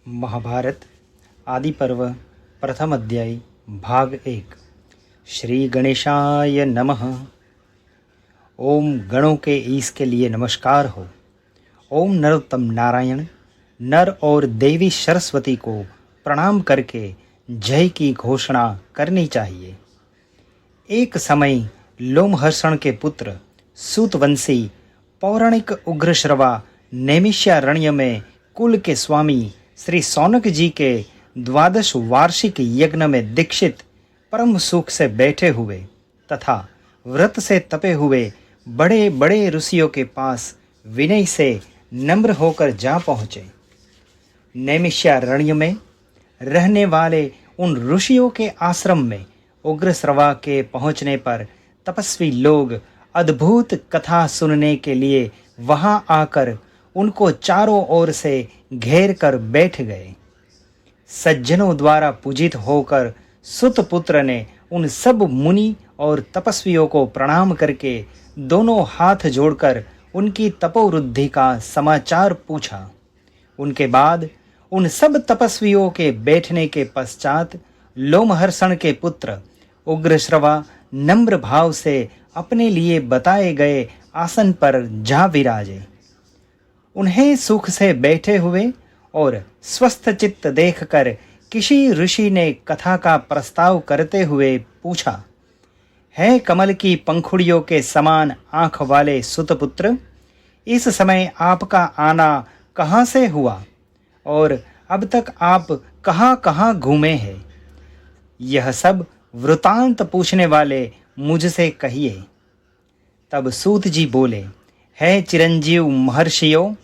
महाभारत आदि पर्व प्रथम अध्याय भाग 1। श्री गणेशाय नमः। ओम गणों के ईश के लिए नमस्कार हो। ओम नरोत्तम नारायण नर और देवी सरस्वती को प्रणाम करके जय की घोषणा करनी चाहिए। एक समय लोमहर्षण के पुत्र सूतवंशी पौराणिक उग्रश्रवा नैमिषारण्य में कुल के स्वामी श्री सौनक जी के 12 वार्षिक यज्ञ में दीक्षित परम सुख से बैठे हुए तथा व्रत से तपे हुए बड़े बड़े ऋषियों के पास विनय से नम्र होकर जा पहुँचे। नैमिषारण्य में रहने वाले उन ऋषियों के आश्रम में उग्रश्रवा के पहुँचने पर तपस्वी लोग अद्भुत कथा सुनने के लिए वहां आकर उनको चारों ओर से घेर कर बैठ गए। सज्जनों द्वारा पूजित होकर सुतपुत्र ने उन सब मुनि और तपस्वियों को प्रणाम करके दोनों हाथ जोड़कर उनकी तपोवृद्धि का समाचार पूछा। उनके बाद उन सब तपस्वियों के बैठने के पश्चात लोमहर्षण के पुत्र उग्रश्रवा नम्र भाव से अपने लिए बताए गए आसन पर जा विराजे। उन्हें सुख से बैठे हुए और स्वस्थ चित्त देखकर किसी ऋषि ने कथा का प्रस्ताव करते हुए पूछा, है कमल की पंखुड़ियों के समान आंख वाले सुतपुत्र, इस समय आपका आना कहाँ से हुआ और अब तक आप कहाँ कहाँ घूमे हैं? यह सब वृतांत पूछने वाले मुझसे कहिए। तब सूत जी बोले, है चिरंजीव महर्षियों,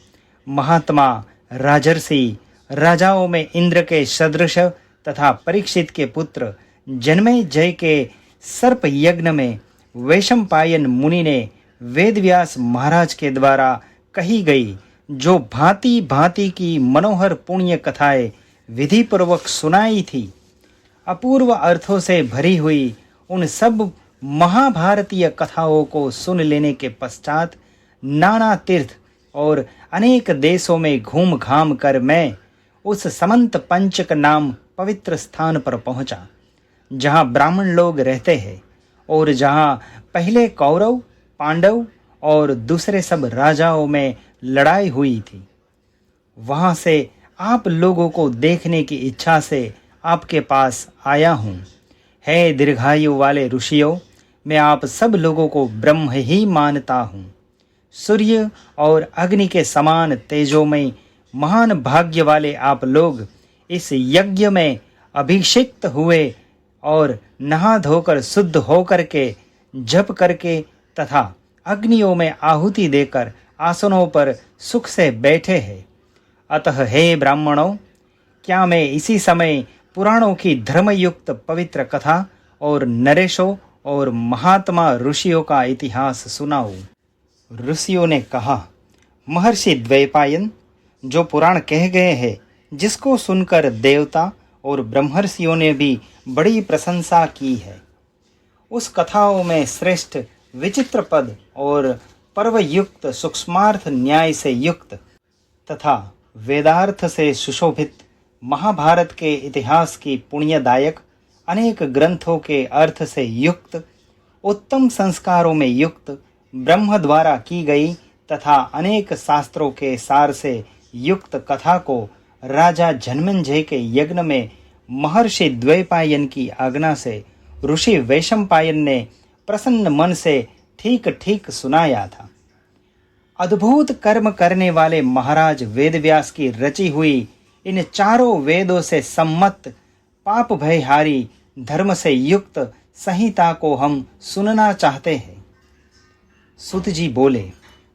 महात्मा राजर्षि, राजाओं में इंद्र के सदृश तथा परीक्षित के पुत्र जन्मे जय के सर्प यज्ञ में वैशंपायन मुनि ने वेदव्यास महाराज के द्वारा कही गई जो भांति भांति की मनोहर पुण्य कथाएं विधि पूर्वक सुनाई थी, अपूर्व अर्थों से भरी हुई उन सब महाभारतीय कथाओं को सुन लेने के पश्चात नाना तीर्थ और अनेक देशों में घूम घाम कर मैं उस समंत पंचक नाम पवित्र स्थान पर पहुंचा, जहां ब्राह्मण लोग रहते हैं और जहां पहले कौरव, पांडव और दूसरे सब राजाओं में लड़ाई हुई थी। वहां से आप लोगों को देखने की इच्छा से आपके पास आया हूँ। है दीर्घायु वाले ऋषियों, मैं आप सब लोगों को ब्रह्म ही मानता हूँ। सूर्य और अग्नि के समान तेजोमय महान भाग्य वाले आप लोग इस यज्ञ में अभिषिक्त हुए और नहा धोकर शुद्ध होकर के जप करके तथा अग्नियों में आहुति देकर आसनों पर सुख से बैठे हैं। अतः हे ब्राह्मणों, क्या मैं इसी समय पुराणों की धर्मयुक्त पवित्र कथा और नरेशों और महात्मा ऋषियों का इतिहास सुनाऊं? ऋषियों ने कहा, महर्षि द्वैपायन, जो पुराण कह गए हैं जिसको सुनकर देवता और ब्रह्मर्षियों ने भी बड़ी प्रशंसा की है, उस कथाओं में श्रेष्ठ विचित्र पद और पर्वयुक्त सूक्ष्मार्थ न्याय से युक्त तथा वेदार्थ से सुशोभित महाभारत के इतिहास की पुण्यदायक अनेक ग्रंथों के अर्थ से युक्त उत्तम संस्कारों में युक्त ब्रह्म द्वारा की गई तथा अनेक शास्त्रों के सार से युक्त कथा को राजा जन्मेजय के यज्ञ में महर्षि द्वैपायन की आज्ञा से ऋषि वैशंपायन ने प्रसन्न मन से ठीक ठीक सुनाया था। अद्भुत कर्म करने वाले महाराज वेदव्यास की रची हुई इन चारों वेदों से सम्मत पाप भयहारी धर्म से युक्त संहिता को हम सुनना चाहते हैं। सुत जी बोले,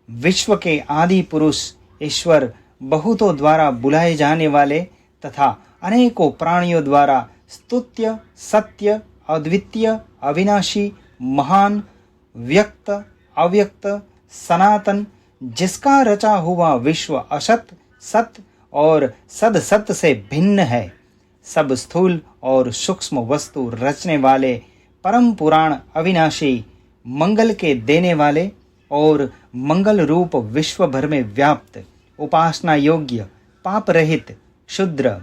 विश्व के आदि पुरुष ईश्वर बहुतों द्वारा बुलाए जाने वाले तथा अनेकों प्राणियों द्वारा स्तुत्य, सत्य, अद्वितीय, अविनाशी, महान, व्यक्त, अव्यक्त, सनातन, जिसका रचा हुआ विश्व असत, सत और सदसत से भिन्न है, सब स्थूल और सूक्ष्म वस्तु रचने वाले परम पुराण अविनाशी, मंगल के देने वाले और मंगल रूप विश्व भर में व्याप्त, उपासना योग्य, पाप रहित, शूद्र,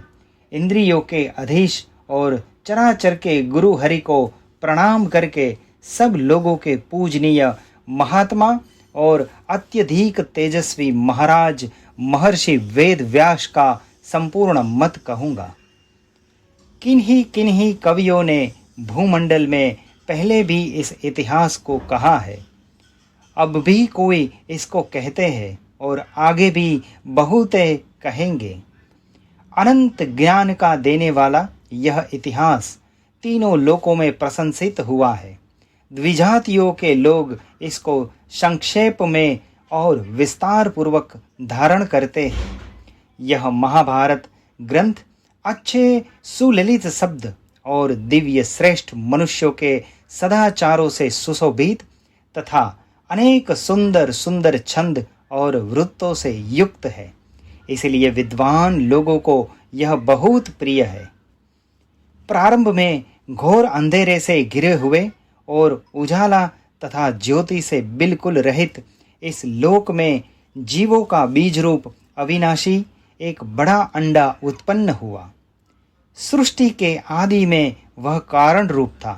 इंद्रियों के अधीश और चराचर के गुरु हरि को प्रणाम करके सब लोगों के पूजनीय महात्मा और अत्यधिक तेजस्वी महाराज महर्षि वेद व्यास का संपूर्ण मत कहूँगा। किन्हीं किन्हीं कवियों ने भूमंडल में पहले भी इस इतिहास को कहा है, अब भी कोई इसको कहते हैं और आगे भी बहुते कहेंगे। अनंत ज्ञान का देने वाला यह इतिहास तीनों लोकों में प्रशंसित हुआ है। द्विजातियों के लोग इसको संक्षेप में और विस्तार पूर्वक धारण करते हैं। यह महाभारत ग्रंथ अच्छे सुललित शब्द और दिव्य श्रेष्ठ मनुष्यों के सदाचारों से सुशोभित तथा अनेक सुंदर सुंदर छंद और वृत्तों से युक्त है, इसलिए विद्वान लोगों को यह बहुत प्रिय है। प्रारंभ में घोर अंधेरे से घिरे हुए और उजाला तथा ज्योति से बिल्कुल रहित इस लोक में जीवों का बीज रूप अविनाशी एक बड़ा अंडा उत्पन्न हुआ। सृष्टि के आदि में वह कारण रूप था।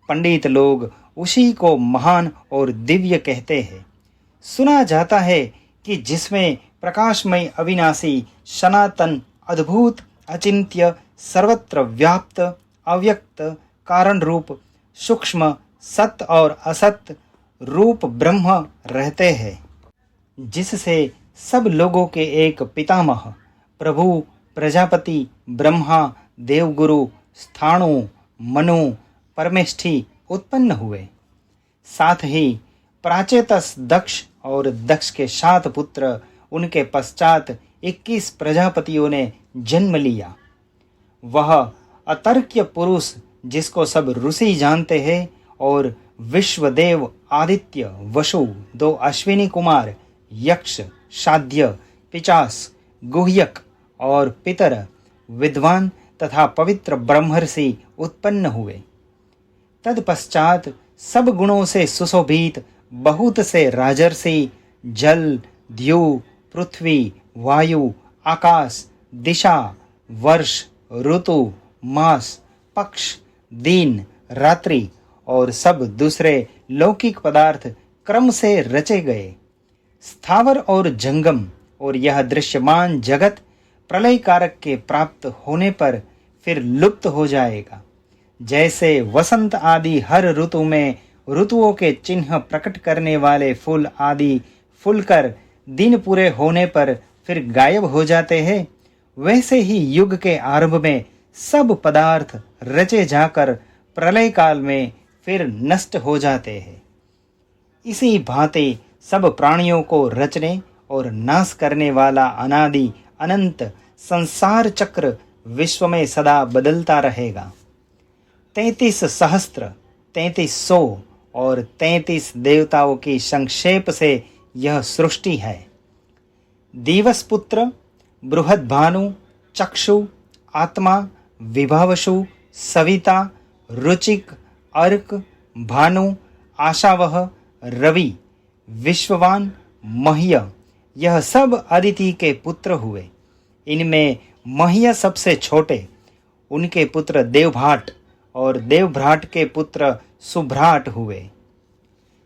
पंडित लोग उसी को महान और दिव्य कहते हैं। सुना जाता है कि जिसमें प्रकाशमय अविनाशी सनातन अद्भुत अचिंत्य सर्वत्र व्याप्त अव्यक्त कारण रूप सूक्ष्म सत्य और असत्य रूप ब्रह्म रहते हैं, जिससे सब लोगों के एक पितामह प्रभु प्रजापति ब्रह्मा देवगुरु स्थाणु मनु परमेष्ठी उत्पन्न हुए। साथ ही प्राचेतस दक्ष और दक्ष के 7 पुत्र, उनके पश्चात 21 प्रजापतियों ने जन्म लिया। वह अतर्क्य पुरुष जिसको सब ऋषि जानते हैं और विश्वदेव आदित्य वसु 2 अश्विनी कुमार यक्ष साध्य पिचास गुह्यक और पितर विद्वान तथा पवित्र ब्रह्मर्षि उत्पन्न हुए। तत्पश्चात सब गुणों से सुशोभित बहुत से राजर्षि जल द्यू पृथ्वी वायु आकाश दिशा वर्ष ऋतु मास पक्ष दिन रात्रि और सब दूसरे लौकिक पदार्थ क्रम से रचे गए। स्थावर और जंगम और यह दृश्यमान जगत प्रलय कारक के प्राप्त होने पर फिर लुप्त हो जाएगा। जैसे वसंत आदि हर ऋतु में ऋतुओं के चिन्ह प्रकट करने वाले फूल आदि फूलकर दिन पूरे होने पर फिर गायब हो जाते हैं, वैसे ही युग के आरंभ में सब पदार्थ रचे जाकर प्रलय काल में फिर नष्ट हो जाते हैं। इसी भांति सब प्राणियों को रचने और नाश करने वाला अनादि अनंत संसार चक्र विश्व में सदा बदलता रहेगा। 33 सहस्त्र 3300 और 33 देवताओं की संक्षेप से यह सृष्टि है। दिवसपुत्र बृहद्भानु चक्षु आत्मा विभावशु सविता रुचिक अर्क भानु आशावह रवि विश्ववान मह्य, यह सब अदिति के पुत्र हुए। इनमें मह्य सबसे छोटे, उनके पुत्र देवभाट और देवभ्राट के पुत्र सुभ्राट हुए।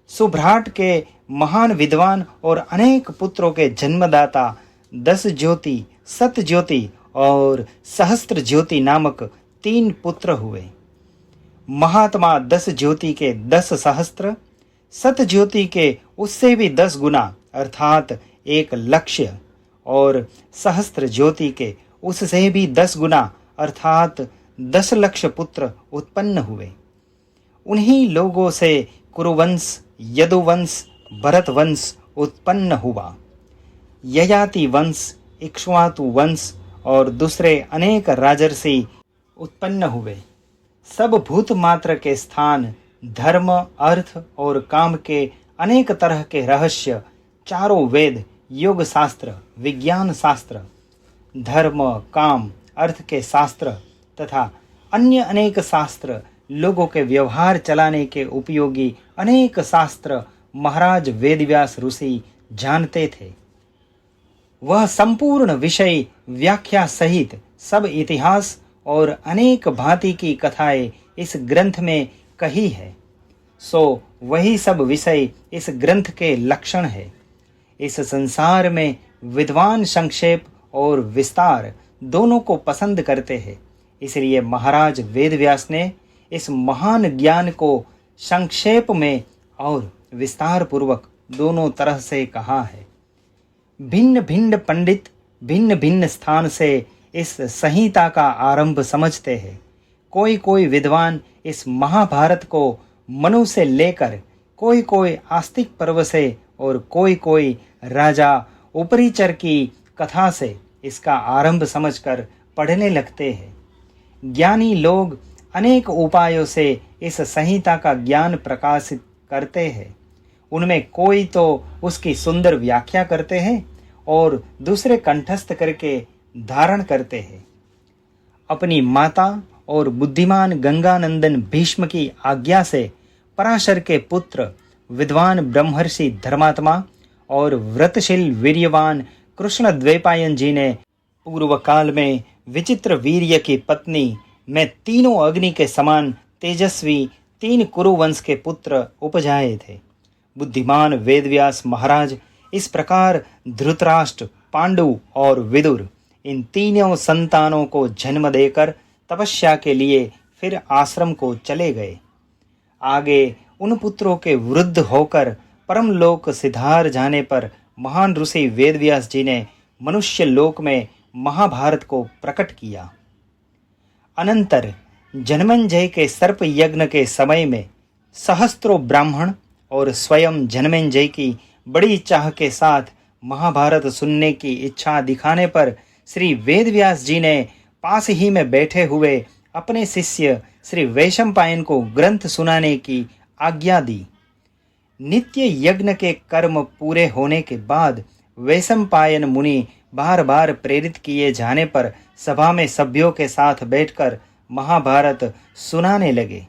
सुभ्राट के महान विद्वान और अनेक पुत्रों के जन्मदाता 10 ज्योति सत ज्योति और सहस्त्र ज्योति नामक 3 पुत्र हुए। महात्मा 10 ज्योति के 10 सहस्त्र, सत ज्योति के उससे भी 10 गुना अर्थात 1 लक्ष्य और सहस्त्र ज्योति के उससे भी 10 गुना अर्थात 10 लक्ष पुत्र उत्पन्न हुए। उन्हीं लोगों से कुरुवंश यदुवंश भरतवंश उत्पन्न हुआ। ययाति वंश इक्ष्वाकु वंश और दूसरे अनेक राजर्षि उत्पन्न हुए। सब भूत मात्र के स्थान धर्म अर्थ और काम के अनेक तरह के रहस्य, चारों वेद योग शास्त्र विज्ञान शास्त्र धर्म काम अर्थ के शास्त्र तथा अन्य अनेक शास्त्र, लोगों के व्यवहार चलाने के उपयोगी अनेक शास्त्र महाराज वेदव्यास ऋषि जानते थे। वह संपूर्ण विषय व्याख्या सहित सब इतिहास और अनेक भांति की कथाएं इस ग्रंथ में कही है। सो वही सब विषय इस ग्रंथ के लक्षण है। इस संसार में विद्वान संक्षेप और विस्तार दोनों को पसंद करते हैं, इसलिए महाराज वेदव्यास ने इस महान ज्ञान को संक्षेप में और विस्तार पूर्वक दोनों तरह से कहा है। भिन्न भिन्न पंडित भिन्न भिन्न स्थान से इस संहिता का आरंभ समझते हैं। कोई कोई विद्वान इस महाभारत को मनु से लेकर, कोई कोई आस्तिक पर्व से और कोई कोई राजा उपरिचर की कथा से इसका आरंभ समझकर पढ़ने लगते हैं। ज्ञानी लोग अनेक उपायों से इस संहिता का ज्ञान प्रकाशित करते हैं। उनमें कोई तो उसकी सुंदर व्याख्या करते हैं और दूसरे कंठस्थ करके धारण करते हैं। अपनी माता और बुद्धिमान गंगानंदन भीष्म की आज्ञा से पराशर के पुत्र विद्वान ब्रह्मर्षि धर्मात्मा और व्रतशील वीर्यवान कृष्ण द्वैपायन जी ने पूर्व काल में विचित्र वीर्य की पत्नी में तीनों अग्नि के समान तेजस्वी 3 कुरुवंश के पुत्र उपजाए थे। बुद्धिमान वेदव्यास महाराज इस प्रकार धृतराष्ट्र, पांडु और विदुर इन तीनों संतानों को जन्म देकर तपस्या के लिए फिर आश्रम को चले गए। आगे उन पुत्रों के वृद्ध होकर परमलोक सिधार जाने पर महान ऋषि वेदव्यास जी ने मनुष्य लोक में महाभारत को प्रकट किया। अनंतर जन्मेंजय के सर्प यज्ञ के समय में सहस्त्रों ब्राह्मण और स्वयं जन्मेंजय की बड़ी चाह के साथ महाभारत सुनने की इच्छा दिखाने पर श्री वेदव्यास जी ने पास ही में बैठे हुए अपने शिष्य श्री वैशंपायन को ग्रंथ सुनाने की आज्ञा दी। नित्य यज्ञ के कर्म पूरे होने के बाद वैशंपायन मुनि बार बार प्रेरित किए जाने पर सभा में सभ्यों के साथ बैठकर महाभारत सुनाने लगे।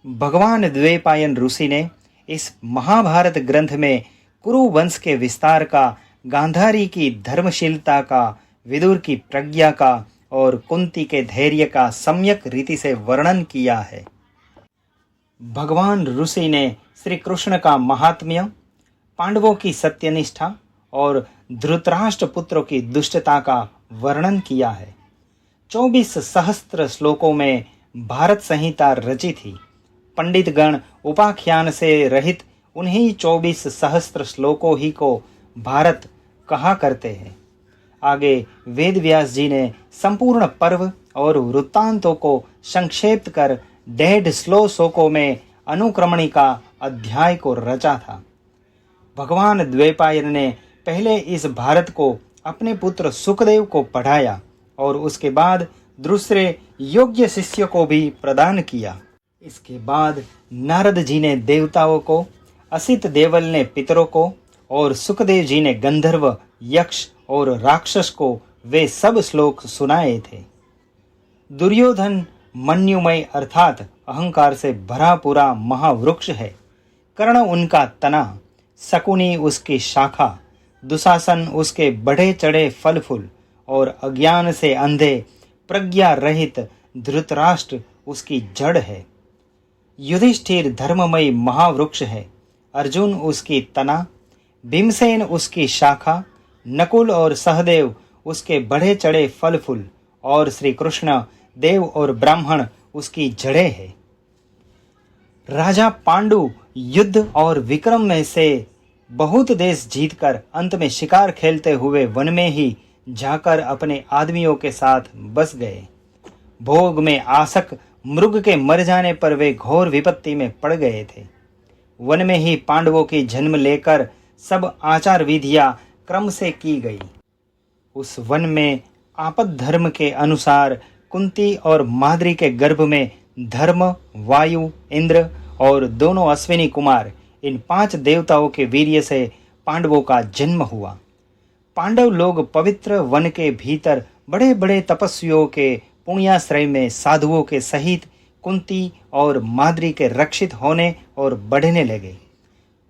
भगवान द्वैपायन ऋषि ने इस महाभारत ग्रंथ में कुरु वंश के विस्तार का, गांधारी की धर्मशीलता का, विदुर की प्रज्ञा का और कुंती के धैर्य का सम्यक रीति से वर्णन किया है। भगवान ऋषि ने श्री कृष्ण का महात्म्य, पांडवों की सत्यनिष्ठा और धृतराष्ट्र पुत्रों की दुष्टता का वर्णन किया है। 24 सहस्त्र श्लोकों में भारत संहिता रची थी। पंडित गण उपाख्यान से रहित उन्हीं 24 सहस्त्र श्लोकों ही को भारत कहा करते हैं। आगे वेदव्यास जी ने संपूर्ण पर्व और वृत्तांतों को संक्षेप्त कर 1.5 श्लोकों में अनुक्रमणिका अध्याय को रचा था। भगवान द्वैपायन ने पहले इस भारत को अपने पुत्र सुखदेव को पढ़ाया और उसके बाद दूसरे योग्य शिष्य को भी प्रदान किया। इसके बाद नारद जी ने देवताओं को, असित देवल ने पितरों को और सुखदेव जी ने गंधर्व, यक्ष और राक्षस को वे सब श्लोक सुनाए थे। दुर्योधन मन्युमय अर्थात अहंकार से भरा पूरा महावृक्ष है। कर्ण उनका तना, शकुनी उसकी शाखा, दुशासन उसके बढ़े चढ़े फल फूल और अज्ञान से अंधे प्रज्ञा रहित धृतराष्ट्र उसकी जड़ है। युधिष्ठिर धर्ममय महावृक्ष है। अर्जुन उसकी तना, भीमसेन उसकी शाखा, नकुल और सहदेव उसके बढ़े चढ़े फल फूल और श्री कृष्ण देव और ब्राह्मण उसकी जड़ें है। राजा पांडु युद्ध और विक्रम में से बहुत देश जीतकर अंत में शिकार खेलते हुए वन में ही जाकर अपने आदमियों के साथ बस गए। भोग में आसक्त मृग के मर जाने पर वे घोर विपत्ति में पड़ गए थे। वन में ही पांडवों की जन्म लेकर सब आचार विधियां क्रम से की गई। उस वन में आपद धर्म के अनुसार कुंती और माद्री के गर्भ में धर्म, वायु, इंद्र और दोनों अश्विनी कुमार इन 5 देवताओं के वीर्य से पांडवों का जन्म हुआ। पांडव लोग पवित्र वन के भीतर बड़े बड़े तपस्वियों के पुण्याश्रय में साधुओं के सहित कुंती और माद्री के रक्षित होने और बढ़ने लगे।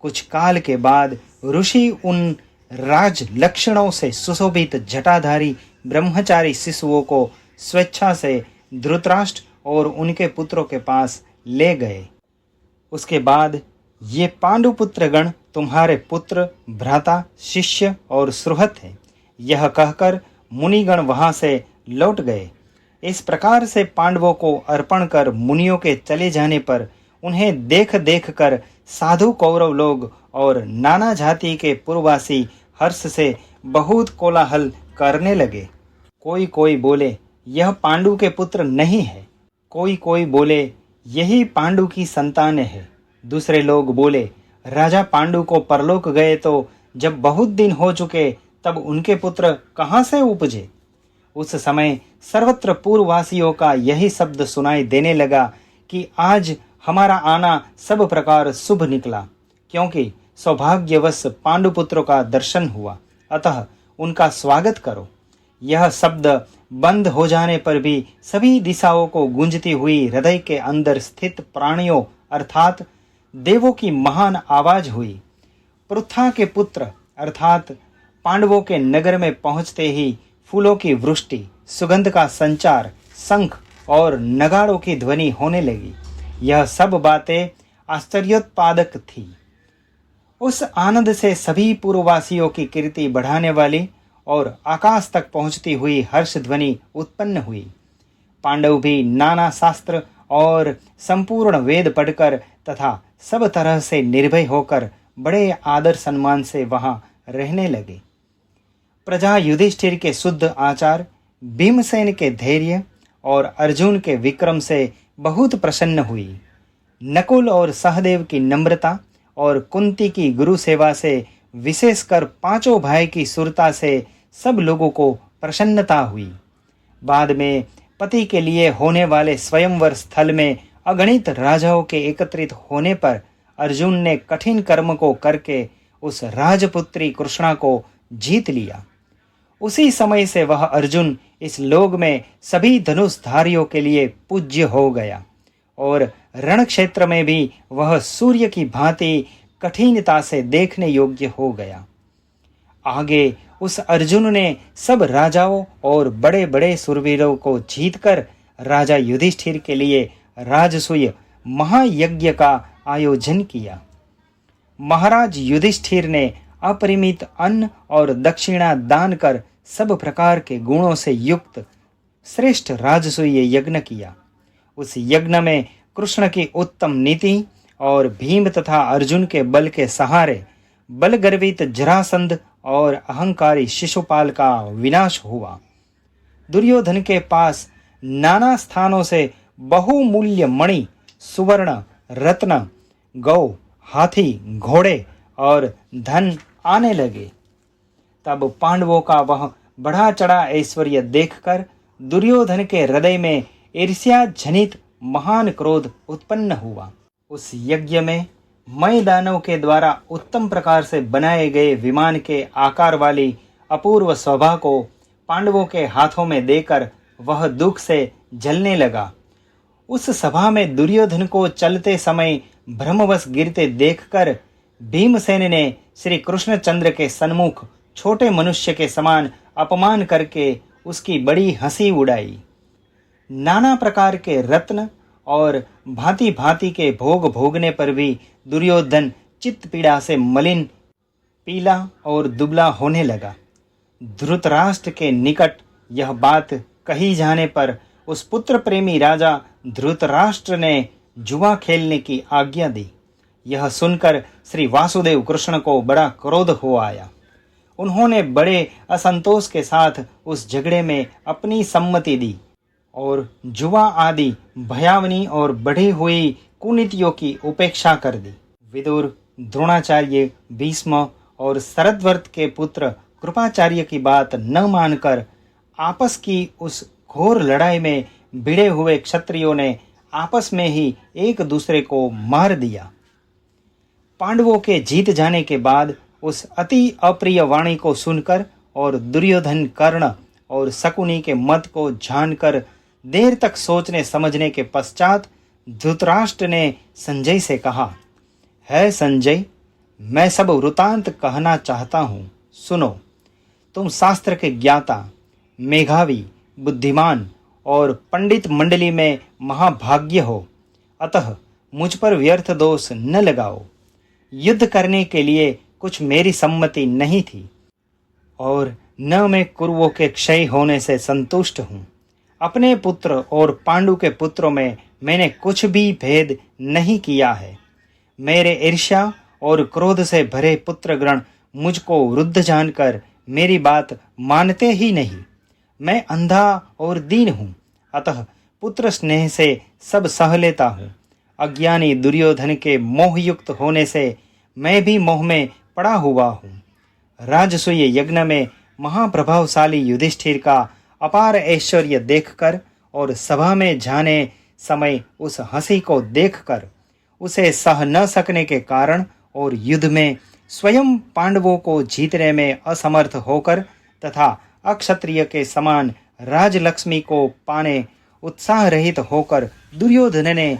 कुछ काल के बाद ऋषि उन राज लक्षणों से सुशोभित जटाधारी ब्रह्मचारी शिशुओं को स्वेच्छा से धृतराष्ट्र और उनके पुत्रों के पास ले गए। उसके बाद ये पांडुपुत्रगण तुम्हारे पुत्र, भ्राता, शिष्य और सुहृद हैं, यह कहकर मुनिगण वहां से लौट गए। इस प्रकार से पांडवों को अर्पण कर मुनियों के चले जाने पर उन्हें देख देख कर साधु कौरव लोग और नाना जाति के पूर्ववासी हर्ष से बहुत कोलाहल करने लगे। कोई कोई बोले यह पांडु के पुत्र नहीं है, कोई कोई बोले यही पांडु की संतान है। दूसरे लोग बोले राजा पांडु को परलोक गए तो जब बहुत दिन हो चुके तब उनके पुत्र कहाँ से उपजे। उस समय सर्वत्र पूर्ववासियों का यही शब्द सुनाई देने लगा कि आज हमारा आना सब प्रकार शुभ निकला, क्योंकि सौभाग्यवश पांडुपुत्रों का दर्शन हुआ, अतः उनका स्वागत करो। यह शब्द बंद हो जाने पर भी सभी दिशाओं को गूंजती हुई हृदय के अंदर स्थित प्राणियों अर्थात देवों की महान आवाज हुई। पृथा के पुत्र अर्थात पांडवों के नगर में पहुंचते ही फूलों की वृष्टि, सुगंध का संचार, शंख और नगाड़ों की ध्वनि होने लगी। यह सब बातें आश्चर्योत्पादक थी। उस आनंद से सभी पूर्ववासियों की कीर्ति बढ़ाने वाली और आकाश तक पहुंचती हुई हर्ष ध्वनि उत्पन्न हुई। पांडव भी नाना शास्त्र और संपूर्ण वेद पढ़कर तथा सब तरह से निर्भय होकर बड़े आदर सम्मान से वहां रहने लगे। प्रजा युधिष्ठिर के शुद्ध आचार, भीमसेन के धैर्य और अर्जुन के विक्रम से बहुत प्रसन्न हुई। नकुल और सहदेव की नम्रता और कुंती की गुरु सेवा से, विशेषकर पांचों भाई की सुरता से सब लोगों को प्रसन्नता हुई। बाद में पति के लिए होने वाले स्वयंवर स्थल में अगणित राजाओं के एकत्रित होने पर अर्जुन ने कठिन कर्म को करके उस राजपुत्री कृष्णा को जीत लिया। उसी समय से वह अर्जुन इस लोक में सभी धनुषधारियों के लिए पूज्य हो गया और रण क्षेत्र में भी वह सूर्य की भांति कठिनता से देखने योग्य हो गया। आगे उस अर्जुन ने सब राजाओं और बड़े बड़े सुरवीरों को जीतकर राजा युधिष्ठिर के लिए राजसूय महायज्ञ का आयोजन किया। महाराज युधिष्ठिर ने अपरिमित अन्न और दक्षिणा दान कर सब प्रकार के गुणों से युक्त श्रेष्ठ राजसूय यज्ञ किया। उस यज्ञ में कृष्ण की उत्तम नीति और भीम तथा अर्जुन के बल के सहारे बलगर्वित जरासंध और अहंकारी शिशुपाल का विनाश हुआ। दुर्योधन के पास नाना स्थानों से बहुमूल्य मणि, सुवर्ण, रत्न, गौ, हाथी, घोड़े और धन आने लगे। तब पांडवों का वह बढ़ा चढ़ा ऐश्वर्य देखकर दुर्योधन के हृदय में ईर्ष्या जनित महान क्रोध उत्पन्न हुआ। उस यज्ञ में मय दानव के द्वारा उत्तम प्रकार से बनाए गए विमान के आकार वाली अपूर्व शोभा को पांडवों के हाथों में देकर वह दुख से जलने लगा। उस सभा में दुर्योधन को चलते समय भ्रमवश गिरते देखकर भीमसेन ने श्री कृष्णचंद्र के सन्मुख छोटे मनुष्य के समान अपमान करके उसकी बड़ी हंसी उड़ाई। नाना प्रकार के रत्न और भांति भांति के भोग भोगने पर भी दुर्योधन चित्त पीड़ा से मलिन, पीला और दुबला होने लगा। धृतराष्ट्र के निकट यह बात कही जाने पर उस पुत्र प्रेमी राजा धृतराष्ट्र ने जुआ खेलने की आज्ञा दी। यह सुनकर श्री वासुदेव कृष्ण को बड़ा क्रोध हो आया। उन्होंने बड़े असंतोष के साथ उस झगड़े में अपनी सम्मति दी और जुआ आदि भयावनी और बढ़ी हुई कुनीतियों की उपेक्षा कर दी। विदुर, द्रोणाचार्य, भीष्म और शरद्वर्त के पुत्र कृपाचार्य की बात न मानकर आपस की उस घोर लड़ाई में भिड़े हुए क्षत्रियों ने आपस में ही एक दूसरे को मार दिया। पांडवों के जीत जाने के बाद उस अति अप्रिय वाणी को सुनकर और दुर्योधन, कर्ण और शकुनी के मत को जानकर देर तक सोचने समझने के पश्चात धृतराष्ट्र ने संजय से कहा, है संजय, मैं सब वृतांत कहना चाहता हूँ। सुनो, तुम शास्त्र के ज्ञाता, मेधावी, बुद्धिमान और पंडित मंडली में महाभाग्य हो, अतः मुझ पर व्यर्थ दोष न लगाओ। युद्ध करने के लिए कुछ मेरी सम्मति नहीं थी और न मैं कुरुओं के क्षय होने से संतुष्ट हूँ। अपने पुत्र और पांडु के पुत्रों में मैंने कुछ भी भेद नहीं किया है। मेरे ईर्ष्या और क्रोध से भरे पुत्रगण मुझको वृद्ध जानकर मेरी बात मानते ही नहीं। मैं अंधा और दीन हूँ, अतः पुत्र स्नेह से सब सह लेता हूँ। अज्ञानी दुर्योधन के मोहयुक्त होने से मैं भी मोह में पड़ा हुआ हूँ। राजसूय यज्ञ में महाप्रभावशाली युधिष्ठिर का अपार ऐश्वर्य देखकर और सभा में जाने समय उस हंसी को देखकर उसे सह न सकने के कारण और युद्ध में स्वयं पांडवों को जीतने में असमर्थ होकर तथा अक्षत्रिय के समान राजलक्ष्मी को पाने उत्साह रहित होकर दुर्योधन ने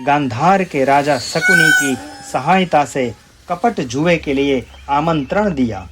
गांधार के राजा शकुनी की सहायता से कपट जुए के लिए आमंत्रण दिया।